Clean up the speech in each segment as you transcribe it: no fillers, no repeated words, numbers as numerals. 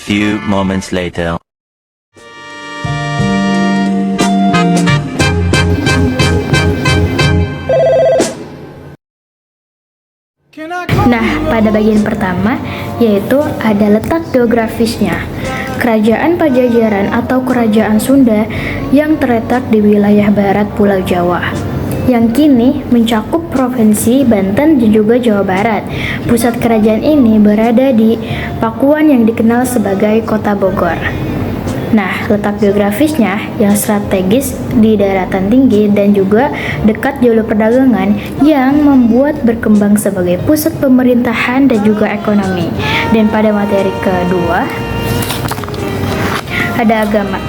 few moments later. Nah, pada bagian pertama yaitu ada letak geografisnya. Kerajaan Pajajaran atau Kerajaan Sunda yang terletak di wilayah barat Pulau Jawa, yang kini mencakup Provinsi Banten dan juga Jawa Barat. Pusat kerajaan ini berada di Pakuan yang dikenal sebagai Kota Bogor. Nah, letak geografisnya yang strategis di daratan tinggi dan juga dekat jalur perdagangan yang membuat berkembang sebagai pusat pemerintahan dan juga ekonomi. Dan pada materi kedua ada agama.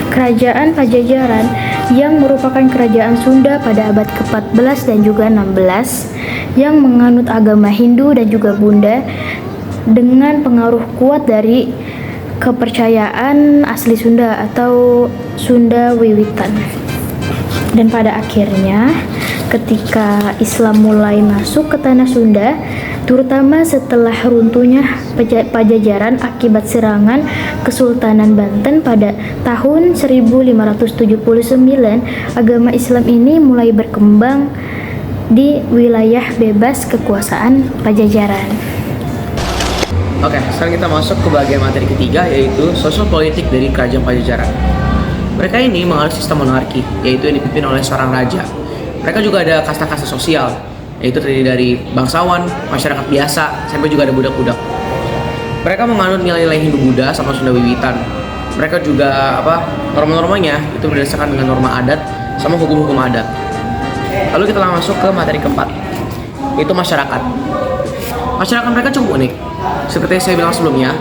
Kerajaan Pajajaran yang merupakan kerajaan Sunda pada abad ke-14 dan juga 16 yang menganut agama Hindu dan juga Buddha dengan pengaruh kuat dari kepercayaan asli Sunda atau Sunda Wiwitan. Dan pada akhirnya ketika Islam mulai masuk ke tanah Sunda, terutama setelah runtuhnya Pajajaran akibat serangan Kesultanan Banten pada tahun 1579, agama Islam ini mulai berkembang di wilayah bebas kekuasaan Pajajaran. Oke, sekarang kita masuk ke bagian materi ketiga, yaitu sosial politik dari Kerajaan Pajajaran. Mereka ini menganut sistem monarki, yaitu yang dipimpin oleh seorang raja. Mereka juga ada kasta-kasta sosial, yaitu terdiri dari bangsawan, masyarakat biasa, sampai juga ada budak-budak. Mereka menganut nilai-nilai Hindu Buddha sama Sunda Wiwitan. Mereka juga norma-normanya itu berdasarkan dengan norma adat sama hukum-hukum adat. Lalu kita langsung masuk ke materi keempat, yaitu masyarakat. Masyarakat mereka cukup unik. Seperti yang saya bilang sebelumnya,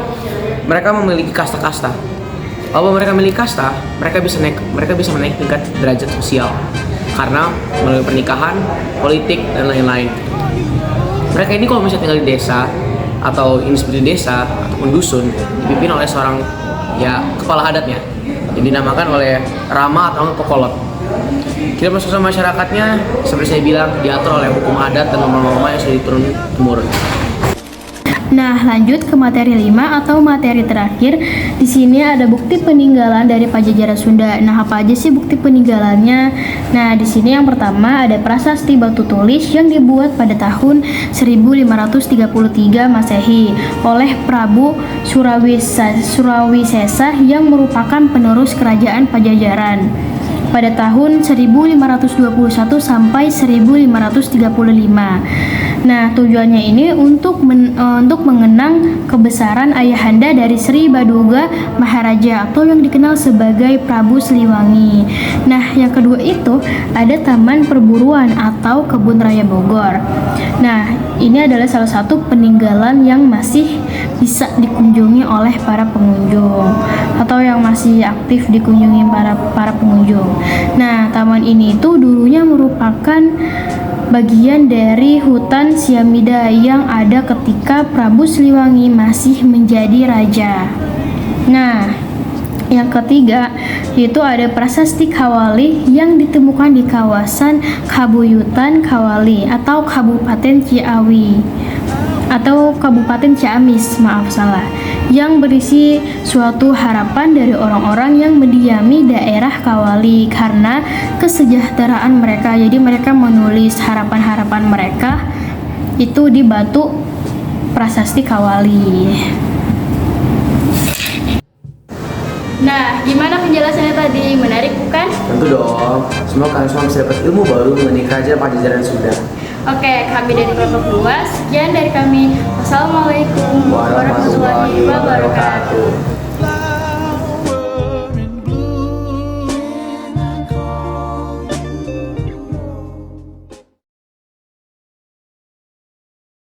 mereka memiliki kasta-kasta. Kalau mereka memiliki kasta, mereka bisa menaik tingkat derajat sosial karena melalui pernikahan, politik, dan lain-lain. Mereka ini kalau misalnya tinggal di desa atau ini seperti desa ataupun dusun, dipimpin oleh seorang kepala adatnya yang dinamakan oleh Rama atau Kokolot. Kita proses masyarakatnya seperti saya bilang diatur oleh hukum adat dan norma-norma yang sudah diturun-temurun. Nah, lanjut ke materi 5 atau materi terakhir. Di sini ada bukti peninggalan dari Pajajaran Sunda. Nah, apa aja sih bukti peninggalannya? Nah, di sini yang pertama ada prasasti batu tulis yang dibuat pada tahun 1533 Masehi oleh Prabu Surawisesa yang merupakan penerus kerajaan Pajajaran pada tahun 1521 sampai 1535. Nah, tujuannya ini untuk mengenang kebesaran ayahanda dari Sri Baduga Maharaja atau yang dikenal sebagai Prabu Siliwangi. Nah, yang kedua itu ada Taman Perburuan atau Kebun Raya Bogor. Nah, ini adalah salah satu peninggalan yang masih bisa dikunjungi oleh para pengunjung atau yang masih aktif dikunjungi para pengunjung. Nah, taman ini itu dulunya merupakan bagian dari hutan Siamida yang ada ketika Prabu Siliwangi masih menjadi raja. Nah, yang ketiga yaitu ada prasasti Kawali yang ditemukan di kawasan Kabuyutan Kawali atau Kabupaten Ciawi atau Kabupaten Ciamis, yang berisi suatu harapan dari orang-orang yang mendiami daerah Kawali karena kesejahteraan mereka. Jadi mereka menulis harapan-harapan mereka itu di batu prasasti Kawali. Nah, gimana penjelasannya tadi? Menarik bukan? Tentu dong, semoga kalian semua bisa dapat ilmu baru mengenai Kerajaan Pajajaran Sunda. Oke, kami dari kelompok 2, sekian dari kami. Wassalamualaikum warahmatullahi wabarakatuh.